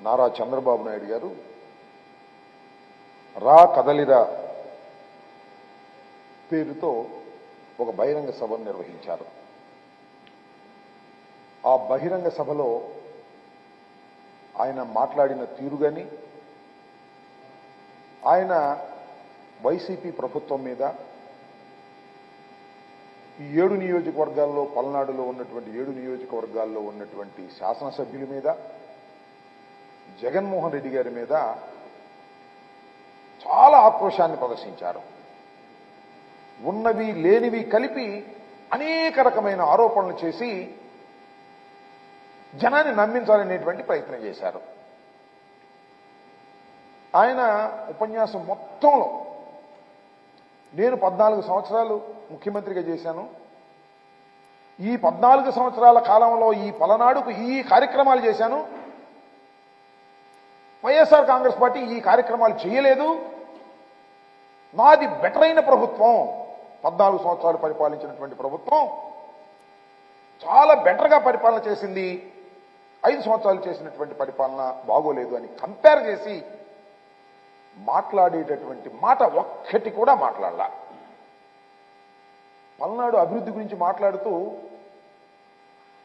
నారా చంద్రబాబు నాయుడు గారు రా కదలిరా పేరుతో ఒక బహిరంగ సభను నిర్వహించారు. ఆ బహిరంగ సభలో ఆయన మాట్లాడిన తీరుగాని, ఆయన వైసీపీ ప్రభుత్వం మీద, ఈ 7 నియోజకవర్గాల్లో, పల్నాడులో ఉన్నటువంటి 7 నియోజకవర్గాల్లో ఉన్నటువంటి శాసనసభ్యుల మీద, జగన్మోహన్ రెడ్డి గారి మీద చాలా ఆక్రోశాన్ని ప్రదర్శించారు. ఉన్నవి లేనివి కలిపి అనేక రకమైన ఆరోపణలు చేసి జనాన్ని నమ్మించాలనేటువంటి ప్రయత్నం చేశారు. ఆయన ఉపన్యాసం మొత్తంలో నేను 14 సంవత్సరాలు ముఖ్యమంత్రిగా చేశాను, ఈ 14 సంవత్సరాల కాలంలో ఈ పలనాడుకు ఈ కార్యక్రమాలు చేశాను, వైఎస్ఆర్ కాంగ్రెస్ పార్టీ ఈ కార్యక్రమాలు చేయలేదు, నాది బెటర్ అయిన ప్రభుత్వం, 14 సంవత్సరాలు పరిపాలించినటువంటి ప్రభుత్వం చాలా బెటర్గా పరిపాలన చేసింది, 5 సంవత్సరాలు చేసినటువంటి పరిపాలన బాగోలేదు అని కంపేర్ చేసి మాట్లాడేటటువంటి మాట ఒక్కటి కూడా మాట్లాడాల. పల్నాడు అభివృద్ధి గురించి మాట్లాడుతూ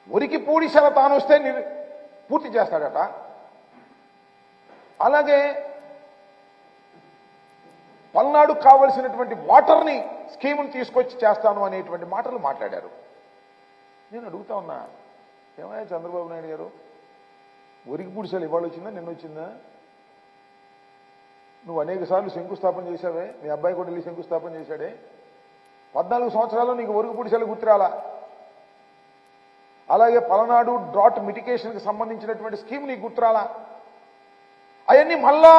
ఒరికి పూడిసెల తాను వస్తే పూర్తి చేస్తాడట, అలాగే పల్నాడుకు కావలసినటువంటి వాటర్ని స్కీమును తీసుకొచ్చి చేస్తాను అనేటువంటి మాటలు మాట్లాడారు. నేను అడుగుతా ఉన్నా, ఏమయ్యా చంద్రబాబు నాయుడు గారు, ఒరికి పూడిసెలు ఇవాళ వచ్చిందా నిన్న వచ్చిందా? నువ్వు అనేక సార్లు శంకుస్థాపన చేశావే, మీ అబ్బాయి కూడా వెళ్ళి శంకుస్థాపన చేశాడే, 14 సంవత్సరాల్లో నీకు ఒరికి పూడిసెలు గుర్తురాలా? అలాగే పలనాడు డ్రాట్ మిటిగేషన్కి సంబంధించినటువంటి స్కీమ్ నీకు గుర్తురాలా? అవన్నీ మళ్ళా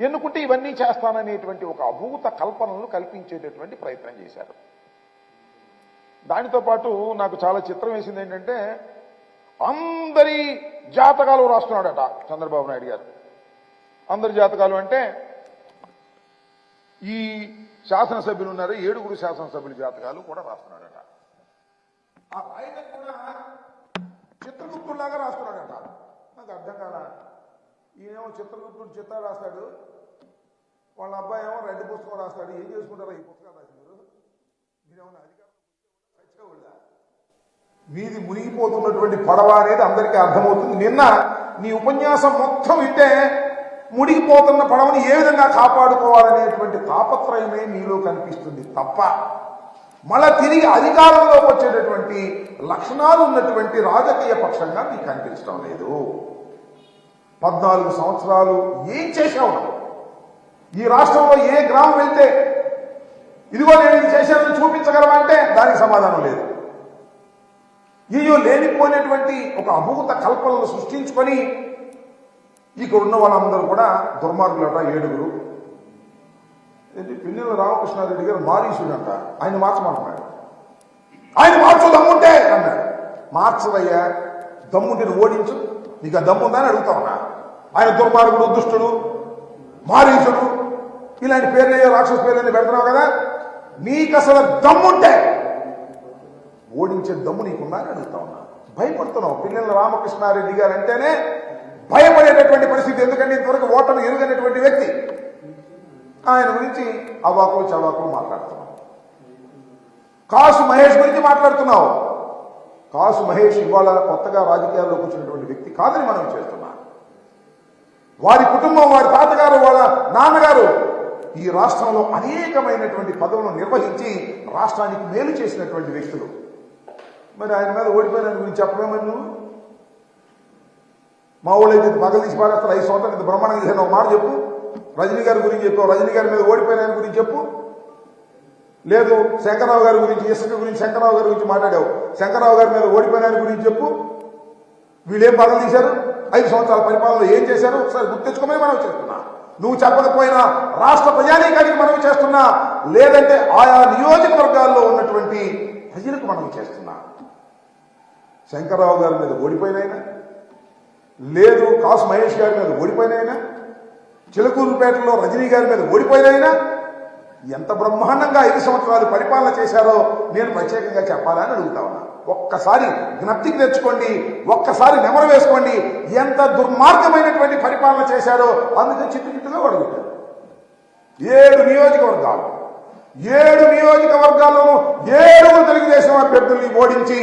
ఎన్నుకుంటే ఇవన్నీ చేస్తాననేటువంటి ఒక అభూత కల్పనలు కల్పించేటటువంటి ప్రయత్నం చేశారు. దానితో పాటు నాకు చాలా చిత్రం వేసింది ఏంటంటే, అందరి జాతకాలు రాస్తున్నాడట చంద్రబాబు నాయుడు గారు. అందరి జాతకాలు అంటే ఈ శాసనసభ్యులు ఉన్నారు, 7 శాసనసభ్యుల జాతకాలు కూడా రాస్తున్నాడట. ఆ రాయడం కూడా చిత్రగుప్తులాగా రాస్తున్నాడట. నాకు అర్థం కాల. ఈయనేమో చిత్రగుప్తుడు చిత్రాలు రాస్తాడు, వాళ్ళ అబ్బాయి ఏమో రెడ్డి పుస్తకం రాస్తాడు. ఏం చేసుకుంటారో ఈ పుస్తకాలు రాసినారు? మీరేమన్నా అధికారం వీధి మునిగిపోతున్నటువంటి పడవ అనేది అందరికీ అర్థమవుతుంది. నిన్న నీ ఉపన్యాసం మొత్తం వింటే మునిగిపోతున్న పడవని ఏ విధంగా కాపాడుకోవాలనేటువంటి తాపత్రయమే నీలో కనిపిస్తుంది తప్ప మళ్ళా తిరిగి అధికారంలోకి వచ్చేటటువంటి లక్షణాలు ఉన్నటువంటి రాజకీయ పక్షంగా మీకు కనిపించడం లేదు. 14 సంవత్సరాలు ఏం చేశావు? ఈ రాష్ట్రంలో ఏ గ్రామం వెళ్తే ఇదిగో నేను ఇది చేశానని చూపించగలవా అంటే దానికి సమాధానం లేదు. ఈయో లేనిపోయినటువంటి ఒక అభూత కల్పనలు సృష్టించుకొని ఇక్కడ ఉన్న వాళ్ళందరూ కూడా దుర్మార్గులట. 7 ఏంటి పిన్నెల రామకృష్ణారెడ్డి గారు మారీసుడంట, ఆయన మార్చమంటున్నాడు. ఆయన మార్చు దమ్ముంటే అన్నాడు. మార్చదయ్యా, దమ్ముంటే నువ్వు ఓడించు, నీకు ఆ దమ్ముందా అని అడుగుతా ఉన్నా. ఆయన దుర్మార్గుడు, దుష్టుడు, మారీసుడు ఇలాంటి పేర్లు రాక్షస పేర్లని పెడుతున్నావు కదా, నీకు అసలు దమ్ముంటే ఓడించే దమ్ము నీకుందా అని అడుగుతా ఉన్నా. భయపడుతున్నావు. పిన్నెల రామకృష్ణారెడ్డి గారు అంటేనే భయపడేటటువంటి పరిస్థితి. ఎందుకంటే ఇంతవరకు ఓటమి ఎరుగనటువంటి వ్యక్తి. ఆయన గురించి అవాకులు చవాకులు మాట్లాడుతున్నావు. కాసు మహేష్ గురించి మాట్లాడుతున్నావు. కాసు మహేష్ ఇవాళ కొత్తగా రాజకీయాల్లోకి వచ్చినటువంటి వ్యక్తి కాదని మనం చేస్తున్నాం. వారి కుటుంబం, వారి తాతగారు, వాళ్ళ నాన్నగారు ఈ రాష్ట్రంలో అనేకమైనటువంటి పదవులను నిర్వహించి రాష్ట్రానికి మేలు చేసినటువంటి వ్యక్తులు. మరి ఆయన మీద ఓడిపోయిన గురించి చెప్పలేమని నువ్వు? మా ఊళ్ళో అయితే పగలు తీసి పారేస్తారు, 5 సంవత్సరాలు ఇంత బ్రహ్మాండంగా చేసిన ఒక మాట చెప్పు. రజనీ గారి గురించి చెప్పావు, రజనీ గారి మీద ఓడిపోయిన గురించి చెప్పు. లేదు శంకరరావు గారి గురించి, ఇసుక గురించి శంకరరావు గారి గురించి మాట్లాడావు, శంకరరావు గారి మీద ఓడిపోయిన గురించి చెప్పు. వీళ్ళేం పగలు తీశారు? 5 సంవత్సరాల పరిపాలనలో ఏం చేశారు ఒకసారి గుర్తించుకోమని మనం చేస్తున్నా. నువ్వు చెప్పకపోయినా రాష్ట్ర ప్రజానీకానికి మనం చేస్తున్నా, లేదంటే ఆయా నియోజకవర్గాల్లో ఉన్నటువంటి ప్రజలకు మనం చేస్తున్నా. శంకరరావు గారి మీద ఓడిపోయినైనా, లేదు కాసు మహేష్ గారి మీద ఓడిపోయినైనా, చిలకూరుపేటలో రజనీ గారి మీద ఓడిపోయినైనా, ఎంత బ్రహ్మాండంగా 5 సంవత్సరాలు పరిపాలన చేశారో నేను ప్రత్యేకంగా చెప్పాలని అడుగుతా ఉన్నా. ఒక్కసారి జ్ఞప్తికి తెచ్చుకోండి, ఒక్కసారి నెమరు వేసుకోండి. ఎంత దుర్మార్గమైనటువంటి పరిపాలన చేశారో అందుకే చిట్టుచిట్టుగా అడుగుతారు. 7 నియోజకవర్గాలు 7 నియోజకవర్గాల్లోనూ 7 తెలుగుదేశం అభ్యర్థుల్ని ఓడించి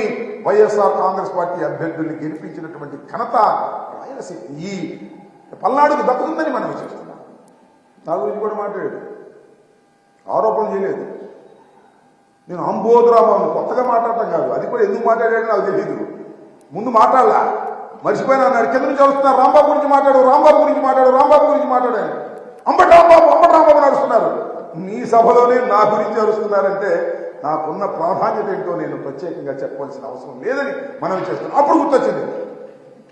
వైఎస్ఆర్ కాంగ్రెస్ పార్టీ అభ్యర్థుల్ని గెలిపించినటువంటి ఘనత రాయలసీమ ఈ పల్నాడుకు దక్కుతుందని మనం చేస్తున్నాం. నా గురించి కూడా మాట్లాడాడు, ఆరోపణ చేయలేదు. నేను అంబోధురాబాబు కొత్తగా మాట్లాడటం కాదు, అది కూడా ఎందుకు మాట్లాడాడో నాకు తెలియదు. ముందు మాట్లాడలా, మర్చిపోయినా అన్నాడు. కింద నుంచి వస్తున్నారు, రాంబాబు గురించి మాట్లాడు, రాంబాబు గురించి మాట్లాడు, రాంబాబు గురించి మాట్లాడాను. అంబటి రాంబాబు నడుస్తున్నారు. నీ సభలోనే నా గురించి అరుస్తున్నారంటే నాకున్న ప్రాధాన్యత ఏంటో నేను ప్రత్యేకంగా చెప్పవలసిన అవసరం లేదని మనం చేస్తున్నాం. అప్పుడు గుర్తొచ్చింది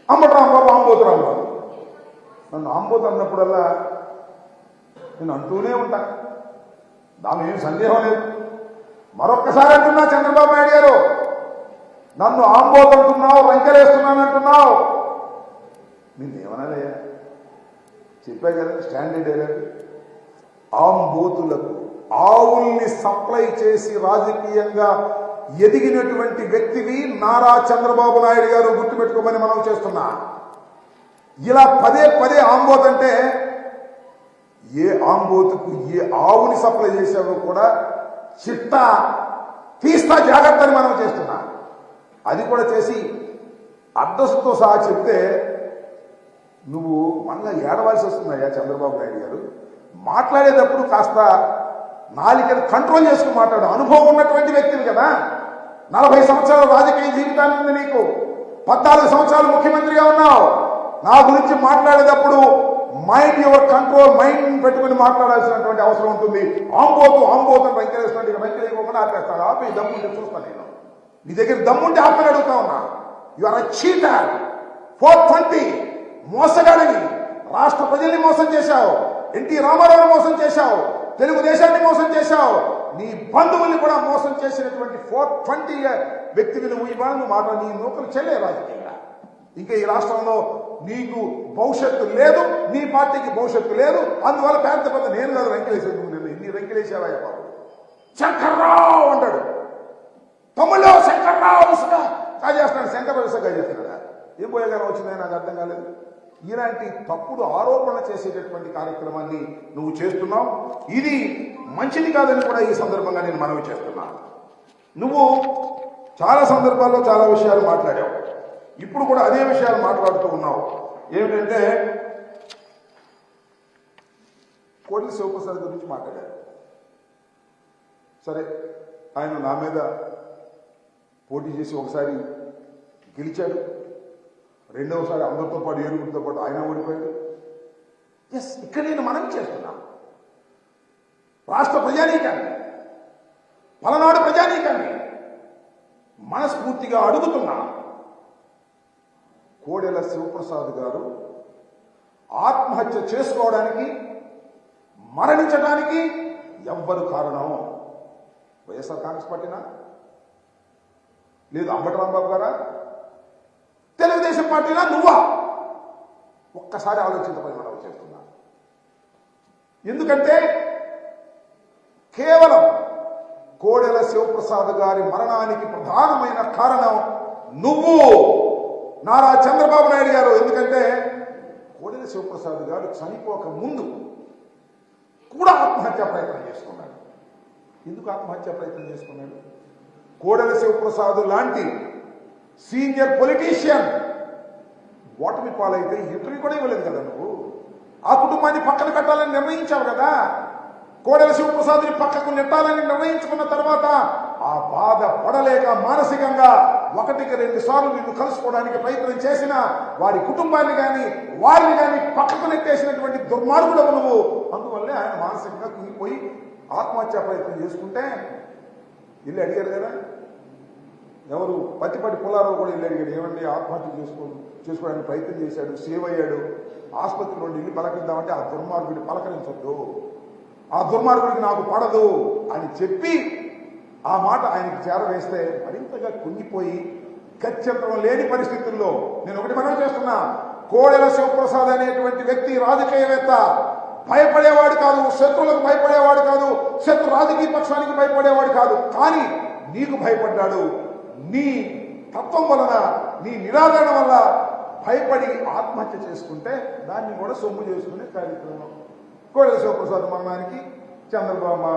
అంబటి రాంబాబు, ఆంబోతు రాంబాబు. నన్ను ఆంబోతు అన్నప్పుడల్లా నేను అంటూనే ఉంటా, దాని ఏం సందేహం లేదు. మరొక్కసారి అంటున్నా, చంద్రబాబు నాయుడు గారు నన్ను ఆంబోతు అంటున్నావు, రంకెలేస్తున్నాను అంటున్నావు. నేనేమనాలయ్యా, చెప్పా కదా స్టాండర్డ్ డైలాగ్. ఆంబోతులకు ఆవుల్ని సప్లై చేసి రాజకీయంగా ఎదిగినటువంటి వ్యక్తివి నారా చంద్రబాబు నాయుడు గారు, గుర్తుపెట్టుకోమని మనం చేస్తున్నా. ఇలా పదే పదే ఆంబోత్ అంటే ఏ ఆంబోతుకు ఏ ఆవుని సప్లై చేసావో కూడా చిట్టా తీస్తా జాగ్రత్త అని మనం చేస్తున్నా. అది కూడా చేసి అడ్రస్తో సహా చెప్తే నువ్వు మళ్ళా ఏడవలసి వస్తున్నాయా చంద్రబాబు నాయుడు గారు. మాట్లాడేటప్పుడు కాస్త నాలికను కంట్రోల్ చేసుకుని మాట్లాడు. అనుభవం ఉన్నటువంటి వ్యక్తిని కదా, 40 సంవత్సరాల రాజకీయ జీవితాన్ని ఉంది నీకు, 14 సంవత్సరాలు ముఖ్యమంత్రిగా ఉన్నావు. నా గురించి మాట్లాడేటప్పుడు మైండ్ యువర్ కంట్రోల్, మైండ్ పెట్టుకుని మాట్లాడాల్సినటువంటి అవసరం ఉంటుంది. ఆంబోతు అని వెంకటేశ్వర ఆపేస్తాడు. ఆపి దమ్ముంటే చూస్తాను నేను, నీ దగ్గర దమ్ముంటే ఆపని అడుగుతా ఉన్నా. యు ఆర్ అ చీటర్, 420 మోసగాడిని. రాష్ట్ర ప్రజల్ని మోసం చేశావు, ఎన్టీ రామారావుని మోసం చేశావు, తెలుగుదేశాన్ని మోసం చేశావు, నీ బంధువుల్ని కూడా మోసం చేసినటువంటి 420 వ్యక్తిని నువ్వు ఇవాళ మాట నీ నూకలు చెల్లే రాజకీయంగా. ఇంకా ఈ రాష్ట్రంలో నీకు భవిష్యత్తు లేదు, నీ పార్టీకి భవిష్యత్తు లేదు. అందువల్ల పెద్ద నేను కాదు వెంకటేశ్వర, ఇన్ని వెంకటేశ్వర బాబు శంకర్రావు అంటాడు. తమ్ముళ్ళు శంకర్రావు కాజేస్తున్నాడు, శంకర్రావు కాజేస్తున్నాడా? ఏం పోయేగానే వచ్చిందని నాకు అర్థం కాలేదు. ఇలాంటి తప్పుడు ఆరోపణలు చేసేటటువంటి కార్యక్రమాన్ని నువ్వు చేస్తున్నావు. ఇది మంచిది కాదని కూడా ఈ సందర్భంగా నేను మనవి చేస్తున్నాను. నువ్వు చాలా సందర్భాల్లో చాలా విషయాలు మాట్లాడావు, ఇప్పుడు కూడా అదే విషయాలు మాట్లాడుతూ ఉన్నావు. ఏమిటంటే కోట్ల శివప్రసాద్ గురించి మాట్లాడారు. సరే, ఆయన నా మీద పోటీ చేసి ఒకసారి గెలిచాడు, రెండవసారి అందరితో పాటు ఏడుగురితో పాటు ఆయన ఓడిపోయాడు. ఎస్, ఇక్కడ నేను మనవి చేస్తున్నా, రాష్ట్ర ప్రజానీకాన్ని, పలనాడు ప్రజానీకాన్ని మనస్ఫూర్తిగా అడుగుతున్నా. కోడెల శివప్రసాద్ గారు ఆత్మహత్య చేసుకోవడానికి, మరణించడానికి ఎవ్వరు కారణం? వైఎస్ఆర్ కాంగ్రెస్ పార్టీనా, లేదు అంబటి రాంబాబు గారా, తెలుగుదేశం పార్టీనా, నువ్వా? ఒక్కసారి ఆలోచించమని మనం చేస్తున్నా. ఎందుకంటే కేవలం కోడెల శివప్రసాద్ గారి మరణానికి ప్రధానమైన కారణం నువ్వు, నారా చంద్రబాబు నాయుడు గారు. ఎందుకంటే కోడెల శివప్రసాద్ గారు చనిపోక ముందు కూడా ఆత్మహత్యా ప్రయత్నం చేసుకున్నాడు. ఎందుకు ఆత్మహత్యా ప్రయత్నం చేసుకున్నాడు? కోడెల శివప్రసాద్ లాంటి సీనియర్ పొలిటీషియన్ ఓటమి పాలైతే ఇంటర్వ్యూ కూడా ఇవ్వలేదు కదా నువ్వు. ఆ కుటుంబాన్ని పక్కన పెట్టాలని నిర్ణయించావు కదా. కోడెల శివప్రసాద్ని పక్కకు నెట్టాలని నిర్ణయించుకున్న తర్వాత ఆ బాధ పడలేక మానసికంగా 1-2 సార్లు నిన్ను కలుసుకోవడానికి ప్రయత్నం చేసిన వారి కుటుంబాన్ని కానీ వారిని కానీ పక్కకు నెట్టేసినటువంటి దుర్మార్గుడవు నువ్వు. అందువల్లే ఆయన మానసికంగా కుంగిపోయి ఆత్మహత్యా ప్రయత్నం చేసుకుంటే ఇల్లు అడిగారు కదా. ఎవరు? పత్తిపాటి పుల్లారావు కూడా ఇల్లు అడిగాడు, ఏమండి ఆత్మహత్య చేసుకోవడానికి ప్రయత్నం చేశాడు, సేవ్ అయ్యాడు, ఆసుపత్రి నుండి ఇల్లు పలకరిద్దామంటే ఆ దుర్మార్గుడిని పలకరించొద్దు, ఆ దుర్మార్గుడికి నాకు పడదు అని చెప్పి ఆ మాట ఆయనకి చేరవేస్తే మరింతగా కుంగిపోయి గత్యంతరం లేని పరిస్థితుల్లో నేను ఒకటి మనం చేస్తున్నా, కోడెల శివప్రసాద్ అనేటువంటి వ్యక్తి రాజకీయవేత్త, భయపడేవాడు కాదు, శత్రువులకు భయపడేవాడు కాదు, శత్రు రాజకీయ పక్షానికి భయపడేవాడు కాదు. కానీ నీకు భయపడ్డాడు. నీ తత్వం వలన, నీ నిరాదరణ వల్ల భయపడి ఆత్మహత్య చేసుకుంటే దాన్ని కూడా సొమ్ము చేసుకునే కార్యక్రమం. కోడెల శివప్రసాద్ మరణానికి చంద్రబాబు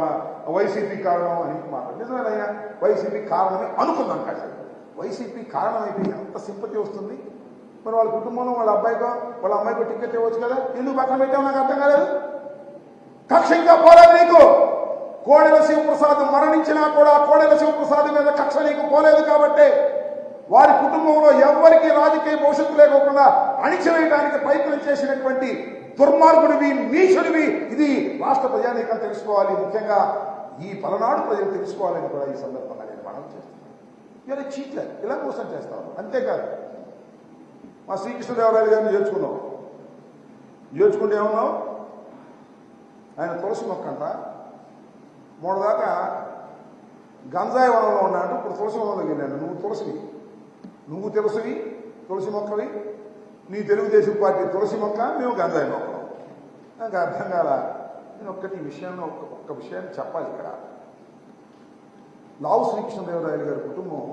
వైసీపీ కారణం అని మాట నిజమేనయ్యా, వైసీపీ కారణమే అనుకుందాం. కాదు వైసీపీ కారణమైతే ఎంత సింపతి వస్తుంది. మరి వాళ్ళ కుటుంబంలో వాళ్ళ అమ్మాయికో టికెట్ ఇవ్వచ్చు కదా, ఎందుకు పక్కన పెట్టావు నాకు అర్థం కాలేదు. కక్ష ఇంకా పోలేదు నీకు. కోడెల శివప్రసాద్ మరణించినా కూడా కోడెల శివప్రసాద్ మీద కక్ష నీకు పోలేదు కాబట్టి వారి కుటుంబంలో ఎవరికి రాజకీయ భవిష్యత్తు లేకోకుండా అణిచివేయడానికి ప్రయత్నం చేసినటువంటి దుర్మార్గుడివి, నీచుడివి. ఇది రాష్ట్ర ప్రజానీకం తెలుసుకోవాలి, ముఖ్యంగా ఈ పలనాడు ప్రజలు తెలుసుకోవాలని కూడా ఈ సందర్భంగా నేను మనం చేస్తున్నాను. ఇలా చీట్లే, ఇలా మోసం చేస్తాను. అంతేకాదు మా శ్రీకృష్ణదేవరాయలు గారిని చేర్చుకుంటే ఏమన్నావు, ఆయన తులసి మొక్క అంట మొదదాకా గంజాయి వనంలో ఉన్నాడు, ఇప్పుడు తులసి వనంలోకి వెళ్ళాను. నువ్వు తులసి మొక్కవి, నీ తెలుగుదేశం పార్టీ తులసి మొక్క, మేము గంజాయి మొక్కలు. నాకు అర్థం కాల. నేను ఒక్క విషయాన్ని చెప్పాలి ఇక్కడ. లావు శ్రీకృష్ణదేవరాయలు గారి కుటుంబం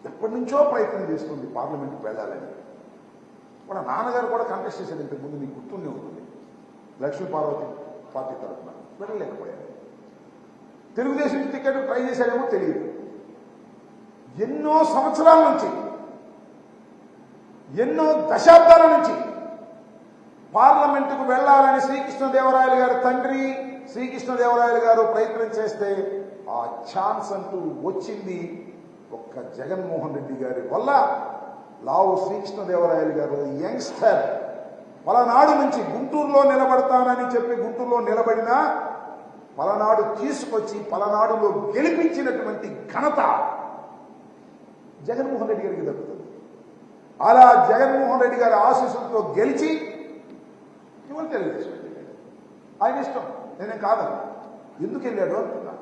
ఎప్పటి నుంచో ప్రయత్నం చేస్తుంది పార్లమెంట్కి వెళ్ళాలని. వాళ్ళ నాన్నగారు కూడా కంటెస్ట్ చేశారు ఇంతకుముందు, నీకు గుర్తుండే ఉంటుంది, లక్ష్మీ పార్వతి పార్టీ తరఫున. వెళ్ళలేకపోయారు. తెలుగుదేశం టికెట్ ట్రై చేశాడేమో తెలియదు. ఎన్నో సంవత్సరాల నుంచి, ఎన్నో దశాబ్దాల నుంచి పార్లమెంటుకు వెళ్లాలని శ్రీకృష్ణదేవరాయలు గారి తండ్రి శ్రీకృష్ణదేవరాయలు గారు ప్రయత్నం చేస్తే ఆ ఛాన్స్ అంటూ వచ్చింది ఒక్క జగన్మోహన్ రెడ్డి గారి వల్ల. లావు శ్రీకృష్ణదేవరాయలు గారు యంగ్స్టర్ పలనాడు నుంచి గుంటూరులో నిలబడతానని చెప్పి గుంటూరులో నిలబడినా పలనాడు తీసుకొచ్చి పలనాడులో గెలిపించినటువంటి ఘనత జగన్మోహన్ రెడ్డి గారికి దక్కుతుంది. అలా జగన్మోహన్ రెడ్డి గారి ఆశీస్సులతో గెలిచి ఇవాళ తెలుగుదేశం ఆయన ఇష్టం, నేనేం కాదను. ఎందుకు వెళ్ళాడు అంటున్నా,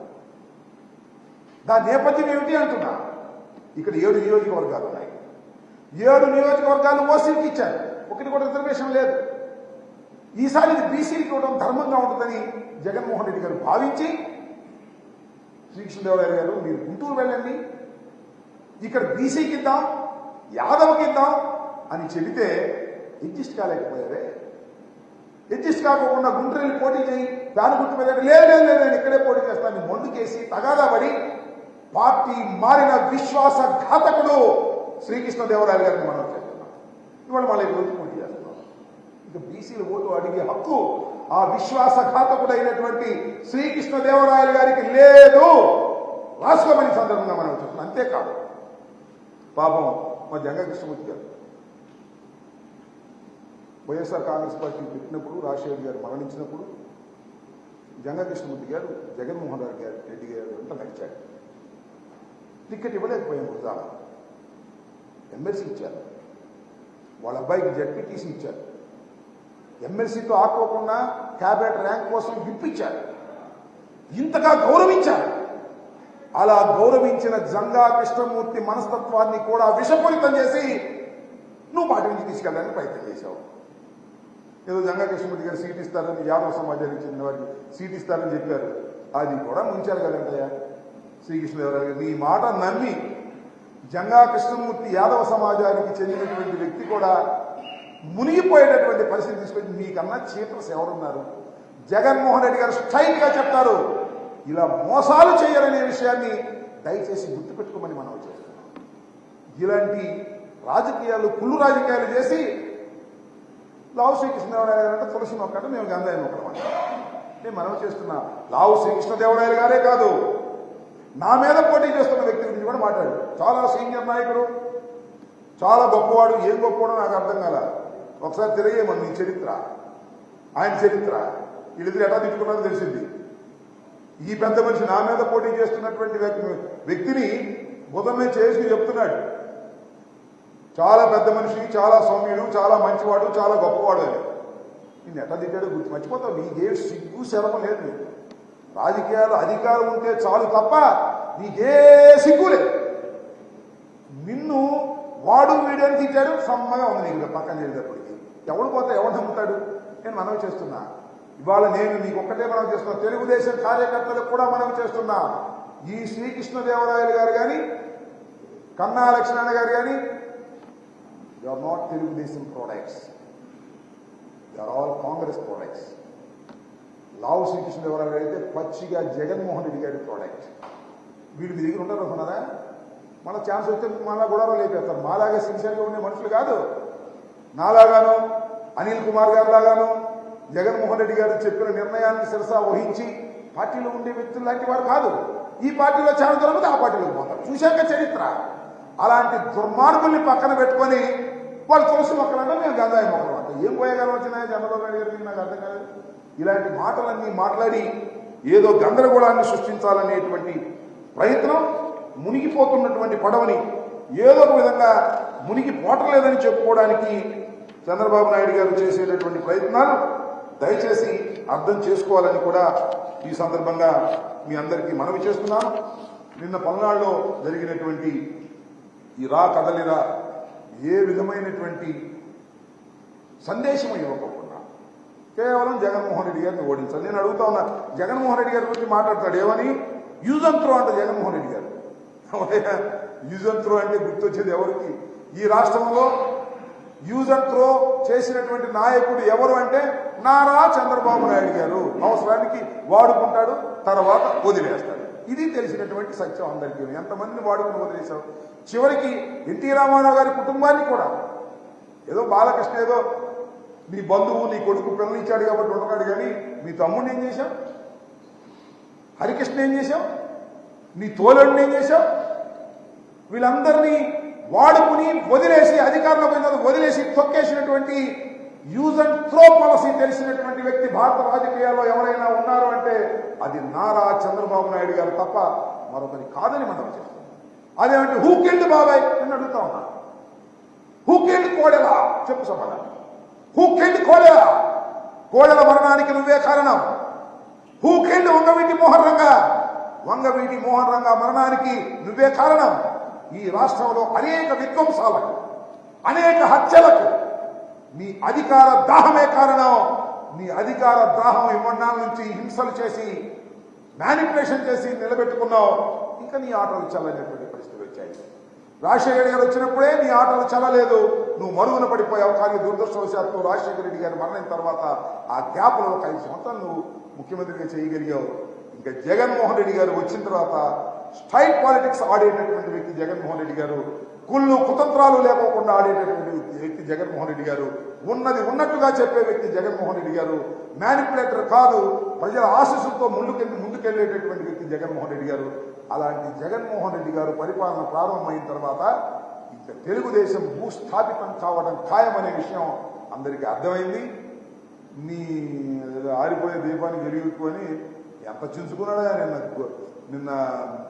దాని నేపథ్యం ఏమిటి అంటున్నా. ఇక్కడ 7 నియోజకవర్గాలు ఉన్నాయి. 7 నియోజకవర్గాలు ఓసీకి ఇచ్చారు, ఒకటి కూడా రిజర్వేషన్ లేదు. ఈసారి ఇది బీసీకి ఇవ్వడం ధర్మంగా ఉంటుందని జగన్మోహన్ రెడ్డి గారు భావించి శ్రీకృష్ణదేవరాయలు గారు మీరు గుంటూరు వెళ్ళండి, ఇక్కడ బీసీకి ఇద్దాం, యాదవ్కి ఇద్దాం అని చెబితే అడ్జస్ట్ కాలేకపోయారే. అడ్జస్ట్ కాకుండా గుంటూరు వెళ్ళి పోటీ చేయి, దాని గుర్తు మీద లేదు నేను ఇక్కడే పోటీ చేస్తాను మొండుకేసి తగాదా పడి పార్టీ మారిన విశ్వాసఘాతకుడు శ్రీకృష్ణదేవరాయలు గారిని మనం చేస్తున్నాం. ఇవాళ మళ్ళీ రోజు పోటీ చేస్తున్నాం. ఇక బీసీల ఓటు అడిగే హక్కు ఆ విశ్వాసఘాతకుడైనటువంటి శ్రీకృష్ణదేవరాయలు గారికి లేదు. రాసుకోమని సందర్భంగా మనం చెప్తున్నాం. అంతేకాదు పాపం మా జంగా కృష్ణమూర్తి గారు వైఎస్ఆర్ కాంగ్రెస్ పార్టీ పెట్టినప్పుడు, రాజశేఖర్ గారు మరణించినప్పుడు జంగా కృష్ణమూర్తి గారు జగన్మోహన్ రెడ్డి గారు వెంట నడిచాడు. టికెట్ ఇవ్వలేకపోయాం. వృధాగా ఎమ్మెల్సీ ఇచ్చారు, వాళ్ళ అబ్బాయికి జడ్పీటీసీ ఇచ్చారు. ఎమ్మెల్సీతో ఆకోకుండా క్యాబినెట్ ర్యాంక్ కోసం ఇప్పించారు. ఇంతగా గౌరవించారు. అలా గౌరవించిన జంగా కృష్ణమూర్తి మనస్తత్వాన్ని కూడా విషపూరితం చేసి నువ్వు పార్టీ నుంచి తీసుకెళ్ళడానికి ప్రయత్నం చేశావు. ఏదో జంగా కృష్ణమూర్తి గారు సీట్ ఇస్తారని, యాదవ సమాజానికి చెందిన వారికి సీట్ ఇస్తారని చెప్పారు. అది కూడా ముంచారు కదంటయ్యా శ్రీకృష్ణదేవరాయలు గారు. నీ మాట నమ్మి జంగా కృష్ణమూర్తి యాదవ సమాజానికి చెందినటువంటి వ్యక్తి కూడా మునిగిపోయేటటువంటి పరిస్థితి తీసుకొచ్చి మీకన్నా చీటర్స్ ఎవరున్నారు? జగన్మోహన్ రెడ్డి గారు స్ట్రైట్ గా చెప్తారు, ఇలా మోసాలు చేయరనే విషయాన్ని దయచేసి గుర్తుపెట్టుకోమని మనం చేస్తున్నాం. ఇలాంటి రాజకీయాలు, కుళ్ళు రాజకీయాలు చేసి లావు శ్రీకృష్ణదేవరాయలు గారు అంటే తులసి మొక్క అంటే మేము గంధాయి మొక్కడం అంటే మనం చేస్తున్నా. లావు శ్రీకృష్ణదేవరాయలు గారే కాదు, నా మీద పోటీ చేస్తున్న వ్యక్తి గురించి కూడా మాట్లాడు. చాలా సీనియర్ నాయకుడు, చాలా గొప్పవాడు. ఏం గొప్పవాడో నాకు అర్థం కాల. ఒకసారి తిరిగేమని నీ చరిత్ర, ఆయన చరిత్ర, వీళ్ళిద్దరు ఎట్లా తిట్టుకున్నారో తెలిసింది. ఈ పెద్ద మనిషి నా మీద పోటీ చేస్తున్నటువంటి వ్యక్తిని బుధమే చేసి చెప్తున్నాడు, చాలా పెద్ద మనిషి, చాలా సౌమ్యుడు, చాలా మంచివాడు, చాలా గొప్పవాడు అని. నేను ఎట్లా తిట్టాడో గుర్తు మర్చిపోతావు. నీకే సిగ్గు శరమ లేదు. నీకు రాజకీయాలు అధికారం ఉంటే చాలు తప్ప నీకే సిగ్గు లేదు. నిన్ను వాడు వీడియోని తిట్టాడు, సమ్మగా ఉంది నీకు పక్కన చేసేటప్పటికి. ఎవడు పోతే ఎవడు నమ్ముతాడు? నేను మనవి చేస్తున్నా. ఇవాళ నేను నీకు ఒక్కటే మనవి చేస్తున్నా, తెలుగుదేశం కార్యకర్తలకు కూడా మనవి చేస్తున్నా. ఈ శ్రీకృష్ణదేవరాయలు గారు కానీ, కన్నా లక్ష్మణ గారు కానీ, they are not Telugu Desam products, they are all Congress products. Lavu Srikrishnadevarayalu అయితే పచ్చిగా జగన్మోహన్ రెడ్డి గారి ప్రోడక్ట్. వీళ్ళు మీ దగ్గర ఉంటారు అనుకున్నారా? మళ్ళీ ఛాన్స్ వస్తే మళ్ళా గొడవలు లేపేస్తారు. మాలాగా సిన్సియర్గా ఉండే మనుషులు కాదు. నాలాగాను, అనిల్ కుమార్ గారు లాగాను, జగన్మోహన్ రెడ్డి గారు చెప్పిన నిర్ణయాన్ని శిరసా వహించి పార్టీలో ఉండే వ్యక్తులు లాంటి వారు కాదు. ఈ పార్టీలో చాలా దొరికితే ఆ పార్టీలోకి పోతారు. చూశాక చరిత్ర. అలాంటి దుర్మార్గుల్ని పక్కన పెట్టుకొని వాళ్ళు తులసి మొక్కలంటే మేము గంధాయి మొక్కలు అంటాం. ఏం పోయేగాలం వచ్చినాయో చంద్రబాబు నాయుడు గారికి నాకు అర్థం కాదు. ఇలాంటి మాటలన్నీ మాట్లాడి ఏదో గందరగోళాన్ని సృష్టించాలనేటువంటి ప్రయత్నం, మునిగిపోతున్నటువంటి పడవని ఏదో ఒక విధంగా మునిగిపోవట్లేదని చెప్పుకోవడానికి చంద్రబాబు నాయుడు గారు చేసేటటువంటి ప్రయత్నాలు దయచేసి అర్థం చేసుకోవాలని కూడా ఈ సందర్భంగా మీ అందరికీ మనవి చేస్తున్నాను. నిన్న పల్నాడులో జరిగినటువంటి ఈ రా కదలిరా ఏ విధమైనటువంటి సందేశం ఇవ్వకుండా కేవలం జగన్మోహన్ రెడ్డి గారిని ఓడించాలి. నేను అడుగుతా ఉన్నా, జగన్మోహన్ రెడ్డి గారి గురించి మాట్లాడతాడు ఏమని? యూజ్ అండ్ త్రో అంటే జగన్మోహన్ రెడ్డి గారు. యూజ్ అండ్ త్రో అంటే గుర్తొచ్చేది ఎవరికి? ఈ రాష్ట్రంలో యూజ్ అండ్ త్రో చేసినటువంటి నాయకుడు ఎవరు అంటే నారా చంద్రబాబు నాయుడు గారు. అవసరానికి వాడుకుంటాడు, తర్వాత వదిలేస్తాడు. ఇది తెలిసినటువంటి సత్యం అందరికీ. ఎంతమందిని వాడుకుని వదిలేశావు? చివరికి ఎన్టీ రామారావు గారి కుటుంబాన్ని కూడా ఏదో బాలకృష్ణ ఏదో నీ బంధువు, నీ కొడుకు పిల్లనిచ్చాడు కాబట్టి ఉండగాడు, కానీ మీ తమ్ముడిని ఏం చేశావు? హరికృష్ణ ఏం చేశావు? నీ తోలుడిని ఏం చేశావు? వీళ్ళందరినీ వాడుకుని వదిలేసి, అధికారంలో వదిలేసి తొక్కేసినటువంటి యూజ్ అండ్ త్రో పాలసీ తెలిసినటువంటి వ్యక్తి భారత రాజకీయాల్లో ఎవరైనా ఉన్నారు అంటే అది నారా చంద్రబాబు నాయుడు గారు తప్ప మరొకరి కాదని మనం చేస్తాం. అదేమంటే హూ కిల్డ్ బాబాయ్ అని అడుగుతా ఉన్నా. Who killed Kodela? చెప్పు సమాధానం. Who killed Kodela? కోడెల మరణానికి నువ్వే కారణం. Who killed Vangaveeti Mohan Ranga? వంగవీటి మోహన్ రంగా మరణానికి నువ్వే కారణం. ఈ రాష్ట్రంలో అనేక విధ్వంసాలకు, అనేక హత్యలకు నీ అధికార దాహమే కారణం. నీ అధికార దాహం ఇవ్వడాల నుంచి హింసలు చేసి, మ్యానిపులేషన్ చేసి నిలబెట్టుకున్నావు. ఇంకా నీ ఆటలు చల్లనేటువంటి పరిస్థితులు వచ్చాయి. రాజశేఖర రెడ్డి గారు వచ్చినప్పుడే నీ ఆటలు చల్లలేదు. నువ్వు మరుగున పడిపోయావు. కానీ దురదృష్టవశాత్తు రాజశేఖర రెడ్డి గారు మరణించిన తర్వాత ఆ గ్యాప్లో ఒక 5 సంవత్సరాలు నువ్వు ముఖ్యమంత్రిగా చేయగలిగావు. ఇంకా జగన్మోహన్ రెడ్డి గారు వచ్చిన తర్వాత స్ట్రైట్ పాలిటిక్స్ ఆడేటటువంటి వ్యక్తి జగన్మోహన్ రెడ్డి గారు. కుళ్ళు కుతంత్రాలు లేకోకుండా ఆడేటటువంటి వ్యక్తి జగన్మోహన్ రెడ్డి గారు. ఉన్నది ఉన్నట్టుగా చెప్పే వ్యక్తి జగన్మోహన్ రెడ్డి గారు. మ్యానిపులేటర్ కాదు, ప్రజల ఆశీస్సులతో ముందుకెళ్లేటటువంటి వ్యక్తి జగన్మోహన్ రెడ్డి గారు. అలాంటి జగన్మోహన్ రెడ్డి గారు పరిపాలన ప్రారంభమైన తర్వాత ఇంకా తెలుగుదేశం భూస్థాపితం కావడం ఖాయమనే విషయం అందరికీ అర్థమైంది. నీ ఆరిపోయే దీపాన్ని వెలుగుకొని ఎంత చించుకున్నాడా నిన్న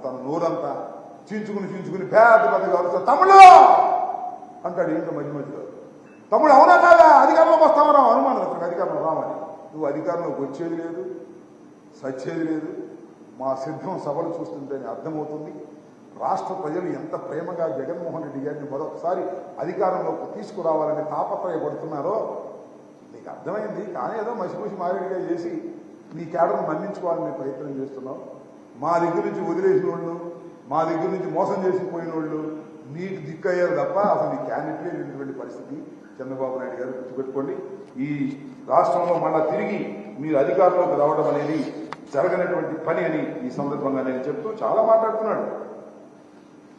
తన నోరంతా చించుకుని పెద్దగా అరుస్తా తమ్ముడు అంటాడు. ఏంటో మధ్య మధ్యలో తమ్ముడు అవునా కాదా? అధికారంలోకి వస్తామరా? అనుమానం అతనికి అధికారంలో రామని. నువ్వు అధికారంలోకి వచ్చేది లేదు, సచ్చేది లేదు. మా సిద్ధం సభలు చూస్తుంటేనే అర్థమవుతుంది రాష్ట్ర ప్రజలు ఎంత ప్రేమగా జగన్మోహన్ రెడ్డి గారిని మరొకసారి అధికారంలోకి తీసుకురావాలని తాపత్రయపడుతున్నారో నీకు అర్థమైంది. కానీ ఏదో మసిమసి మారేడుగా చేసి నీ కేడర్ను మన్నించుకోవాలని ప్రయత్నం చేస్తున్నావు. మా దగ్గర నుంచి వదిలేసిన వాళ్ళు, మా దగ్గర నుంచి మోసం చేసిపోయిన వాళ్ళు నీకు దిక్కయ్యారు తప్ప అసలు నీ క్యాండిడేట్ లేనటువంటి పరిస్థితి. చంద్రబాబు నాయుడు గారు గుర్తుపెట్టుకోండి. ఈ రాష్ట్రంలో మళ్ళా తిరిగి మీరు అధికారంలోకి రావడం అనేది జరగనటువంటి పని అని ఈ సందర్భంగా నేను చెప్తూ చాలా మాట్లాడుతున్నాడు.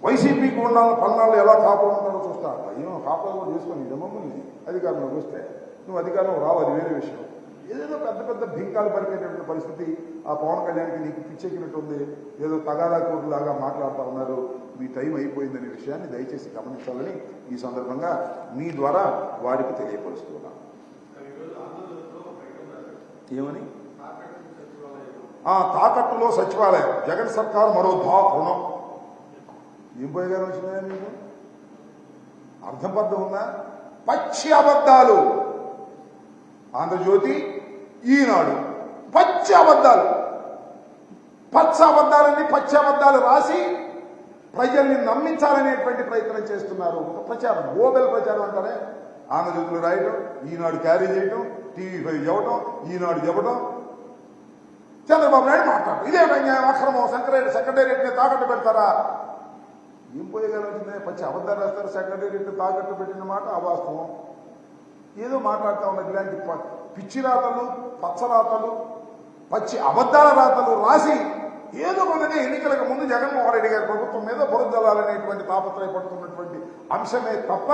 వైసీపీకి ఉన్న పల్నాళ్ళు ఎలా కాపాడుతున్నారో చూస్తా. ఏమో కాపాడు కూడా చేసుకొని ఇదమ్మని అధికారంలోకి వస్తే నువ్వు అధికారంలో రావు, అది వేరే విషయం. ఏదేదో పెద్ద పెద్ద భింకాలు పరిగేటటువంటి పరిస్థితి ఆ పవన్ కళ్యాణ్కి నీకు పిచ్చెక్కినట్టుంది. ఏదో తగాదా కూరులాగా మాట్లాడుతూ ఉన్నారు. మీ టైం అయిపోయిందనే విషయాన్ని దయచేసి గమనించాలని ఈ సందర్భంగా మీ ద్వారా వారికి తెలియపరుస్తున్నాను. ఏమని? తాకట్టులో సచివాలయం జగన్ సర్కారు మరో రుణం. ఏం పోయేగానే వచ్చినాయా మీకు? అర్థం పర్థం ఉందా? పచ్చి అబద్ధాలు. ఆంధ్రజ్యోతి, ఈనాడు పచ్చి అబద్ధాలు, పచ్చి అబద్ధాలు రాసి ప్రజల్ని నమ్మించాలనేటువంటి ప్రయత్నం చేస్తున్నారు. ఒక ప్రచారం, గోబెల్ ప్రచారం అంటారే ఆంధ్రజ్యోతిలో రాయటం, ఈనాడు క్యారీ చేయటం, TV5 చెప్పటం, ఈనాడు చెప్పటం, చంద్రబాబు నాయుడు మాట్లాడటం. ఇదే అక్రమం, సెక్రటేరియట్ని తాకట్టు పెడతారా? ఏం పోయగలుగుతుంది? పచ్చి అబద్ధాలు రాస్తారు. సెక్రటేరియట్ని తాకట్టు పెట్టిన మాట అవాస్తవం. ఏదో మాట్లాడుతూ ఉన్నది. ఇలాంటి పిచ్చి రాతలు, పచ్చరాతలు, పచ్చి అబద్ధాల రాతలు రాసి ఏదో మననే ఎన్నికలకు ముందు జగన్మోహన్ రెడ్డి గారి ప్రభుత్వం మీద బురదలాలనేటువంటి తాపత్రయపడుతున్నటువంటి అంశమే తప్ప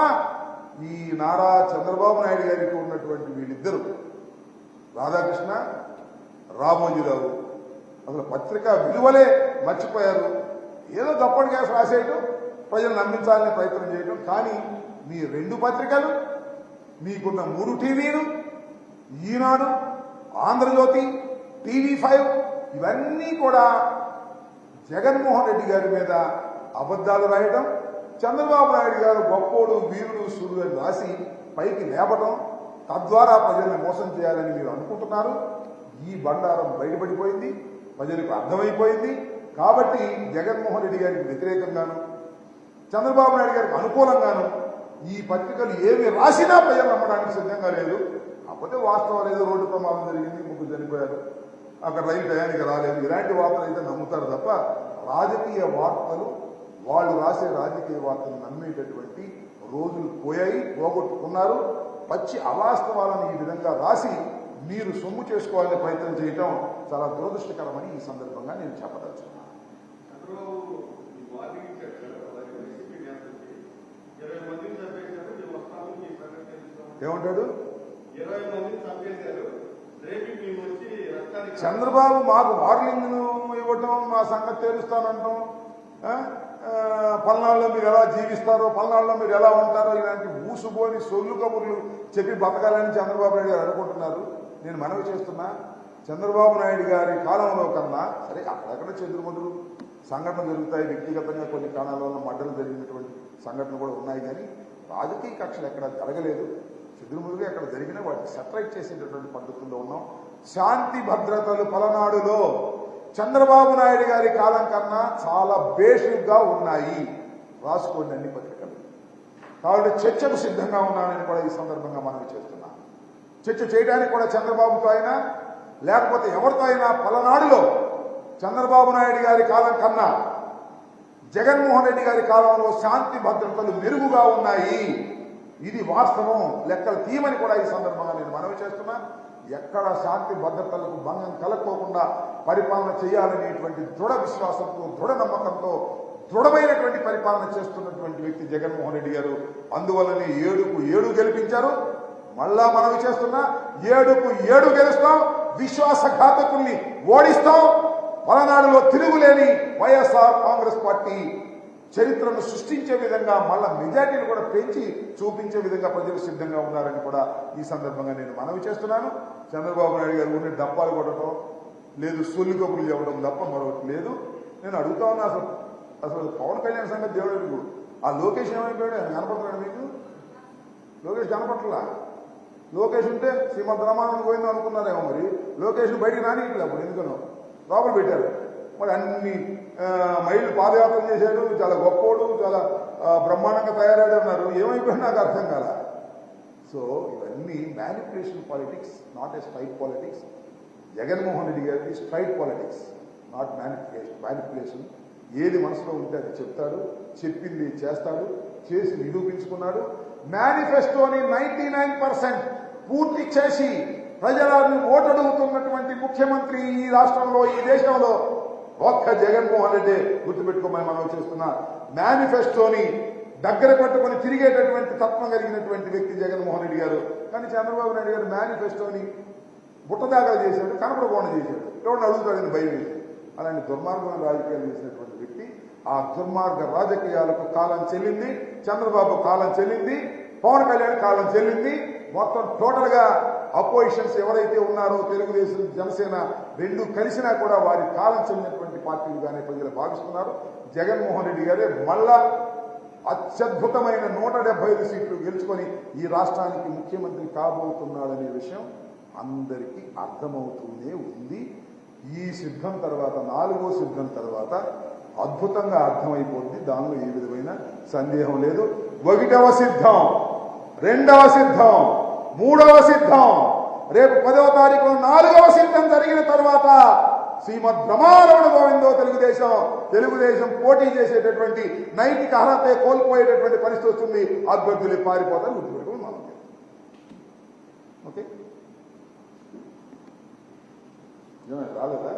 ఈ నారా చంద్రబాబు నాయుడు గారికి ఉన్నటువంటి వీళ్ళిద్దరు రాధాకృష్ణ, రామోజీరావు అసలు పత్రికా విలువలే మర్చిపోయారు. ఏదో దప్పటి గ్యాస్ రాసేయటం, ప్రజలు నమ్మించాలనే ప్రయత్నం చేయటం. కానీ మీ 2 పత్రికలు, మీకున్న 3 టీవీలు, ఈనాడు, ఆంధ్రజ్యోతి, TV5 ఇవన్నీ కూడా జగన్మోహన్ రెడ్డి గారి మీద అబద్ధాలు రాయటం, చంద్రబాబు నాయుడు గారు గొప్పోడు, వీరుడు, సూర్యుడు అని రాసి పైకి లేపటం, తద్వారా ప్రజల్ని మోసం చేయాలని మీరు అనుకుంటున్నారు. ఈ బండారం బయటపడిపోయింది, ప్రజలకు అర్థమైపోయింది. కాబట్టి జగన్మోహన్ రెడ్డి గారికి వ్యతిరేకంగాను, చంద్రబాబు నాయుడు గారికి అనుకూలంగాను ఈ పత్రికలు ఏమి రాసినా ప్రజలు నమ్మడానికి సిద్ధంగా లేదు. కాకపోతే వాస్తవం ఏదో రోడ్డు ప్రమాదం జరిగింది, 3 చనిపోయారు, అక్కడ రైలు టయానికి రాలేదు, ఇలాంటి వార్తలు అయితే నమ్ముతారు తప్ప రాజకీయ వార్తలు, వాళ్ళు రాసే రాజకీయ వార్తలు నమ్మేటటువంటి రోజులు పోగొట్టుకున్నారు. పచ్చి అవాస్తవాలను ఈ విధంగా రాసి మీరు సొమ్ము చేసుకోవాలని ప్రయత్నం చేయటం చాలా దురదృష్టకరమని ఈ సందర్భంగా నేను చెప్పదలుచుకున్నాను. ఏమంటాడు? చంద్రబాబు మాకు వార్నింగ్ ఇవ్వటం, మా సంగతి తేలుస్తానంటాం, పల్నాడులో మీరు ఎలా జీవిస్తారో, పల్నాడులో మీరు ఎలా ఉంటారో, ఇలాంటి ఊసుబోని సొల్లు కబుర్లు చెప్పి బతకాలని చంద్రబాబు నాయుడు గారు అనుకుంటున్నారు. నేను మనవి చేస్తున్నా, చంద్రబాబు నాయుడు గారి కాలంలో కన్నా సరే అక్కడక్కడ చెదురుమదురు సంఘటనలు జరుగుతాయి, వ్యక్తిగతంగా కొన్ని కారణాల మడ్డలు జరిగినటువంటి సంఘటనలు కూడా ఉన్నాయి. కానీ రాజకీయ కక్షలు ఎక్కడ జరగలేదు. చెదురుమదురుగా ఎక్కడ జరిగినా వాటిని సెపరేట్ చేసేటటువంటి పద్ధతుల్లో ఉన్నాం. శాంతి భద్రతలు పలనాడులో చంద్రబాబు నాయుడు గారి కాలం కన్నా చాలా బేషుగ్గా ఉన్నాయి. రాసుకోండి అన్ని పత్రికలు. కాబట్టి చర్చకు సిద్ధంగా ఉన్నానని కూడా ఈ సందర్భంగా మనవి చేస్తున్నా. చర్చ చేయడానికి కూడా చంద్రబాబుతో అయినా లేకపోతే ఎవరితో అయినా పలనాడులో చంద్రబాబు నాయుడు గారి కాలం కన్నా జగన్మోహన్ రెడ్డి గారి కాలంలో శాంతి భద్రతలు మెరుగుగా ఉన్నాయి. ఇది వాస్తవం. లెక్కలు తీయమని కూడా ఈ సందర్భంగా నేను మనవి చేస్తున్నా. ఎక్కడ శాంతి భద్రతలకు భంగం కలగకోకుండా పరిపాలన చేయాలనేటువంటి దృఢ విశ్వాసంతో, దృఢ నమ్మకంతో దృఢమైనటువంటి పరిపాలన చేస్తున్నటువంటి వ్యక్తి జగన్మోహన్ రెడ్డి గారు. అందువల్లనే 7కు 7 గెలిపించారు. మళ్ళా మనవి చేస్తున్నా, 7కు 7 గెలుస్తాం, విశ్వాసఘాతకుల్ని ఓడిస్తాం. పలనాడులో తిరుగులేని వైఎస్ఆర్ కాంగ్రెస్ పార్టీ చరిత్రను సృష్టించే విధంగా మళ్ళా మెజార్టీని కూడా పెంచి చూపించే విధంగా ప్రజలు సిద్ధంగా ఉన్నారని కూడా ఈ సందర్భంగా నేను మనవి చేస్తున్నాను. చంద్రబాబు నాయుడు గారు ఉండే డప్పాలు కొట్టడం లేదు, సొల్లు కబుర్లు చెప్పడం తప్ప మరొకటి లేదు. నేను అడుగుతా ఉన్నా, అసలు పవన్ కళ్యాణ్ సంగతి దేవుడు, ఆ లోకేష్ ఏమైపోయాడు? ఆయన కనపడుతున్నాడు మీకు? లోకేష్ కనపట్లా. లోకేష్ ఉంటే శ్రీమంత్ రామారాయణ పోయిందో అనుకున్నారేమో. మరి లోకేష్ బయటికి రానియట్లేదు. అప్పుడు ఎందుకనో లోపల పెట్టారు. మరి అన్ని మైళ్ళు పాదయాత్ర చేశాడు, చాలా గొప్పోడు, చాలా బ్రహ్మాండంగా తయారయ్యాడు అన్నారు. ఏమైపోయినా నాకు అర్థం కాల. సో ఇవన్నీ manipulation politics, not a straight politics. Jaganmohan Reddy గారికి స్ట్రైట్ పాలిటిక్స్, నాట్ మ్యానిపులేషన్. ఏది మనసులో ఉంటే అది చెప్తాడు, చెప్పింది చేస్తాడు, చేసి నిరూపించుకున్నాడు. మేనిఫెస్టోని 99% పూర్తి చేసి ప్రజలను ఓటడుగుతున్నటువంటి ముఖ్యమంత్రి ఈ రాష్ట్రంలో, ఈ దేశంలో ఒక్క జగన్మోహన్ రెడ్డి. గుర్తుపెట్టుకోమని మనం చేస్తున్నా. మేనిఫెస్టోని దగ్గర పట్టుకుని తిరిగేటటువంటి తత్వం కలిగినటువంటి వ్యక్తి జగన్మోహన్ రెడ్డి గారు. కానీ చంద్రబాబు నాయుడు గారు మేనిఫెస్టోని బుట్టదాఖలు చేశాడు, కనపడకుండా చేశాడు. ఎవరిని అడుగుతాడని భయం వేసి అలాంటి దుర్మార్గమైన రాజకీయాలు చేసినటువంటి వ్యక్తి. ఆ దుర్మార్గ రాజకీయాలకు కాలం చెల్లింది. చంద్రబాబు కాలం చెల్లింది, పవన్ కళ్యాణ్ కాలం చెల్లింది. మొత్తం టోటల్ గా అపోజిషన్స్ ఎవరైతే ఉన్నారో తెలుగుదేశం, జనసేన 2 కలిసినా కూడా వారి కాలం చెల్లినటువంటి పార్టీలుగానే ప్రజలు భావిస్తున్నారు. జగన్మోహన్ రెడ్డి గారే మళ్ళా అత్యద్భుతమైన 175 సీట్లు గెలుచుకొని ఈ రాష్ట్రానికి ముఖ్యమంత్రి కాబోతున్నాడనే విషయం అందరికీ అర్థమవుతూనే ఉంది. ఈ సిద్ధం తర్వాత 4వ సిద్ధం తర్వాత అద్భుతంగా అర్థమైపోతుంది. దానిలో ఏ విధమైన సందేహం లేదు. 1వ సిద్ధం రెండవ సిద్ధం, మూడవ సిద్ధం, రేపు 10వ తారీఖు 4వ సిద్ధం జరిగిన తర్వాత శ్రీమద్ బ్రహ్మారమణ గోవిందో తెలుగుదేశం పోటీ చేసేటటువంటి నైతిక అర్హత కోల్పోయేటటువంటి పరిస్థితి వస్తుంది. అభ్యర్థులు పారిపోతారు. గుర్తుపెట్టుకుని మనం ఓకే రాలేదా?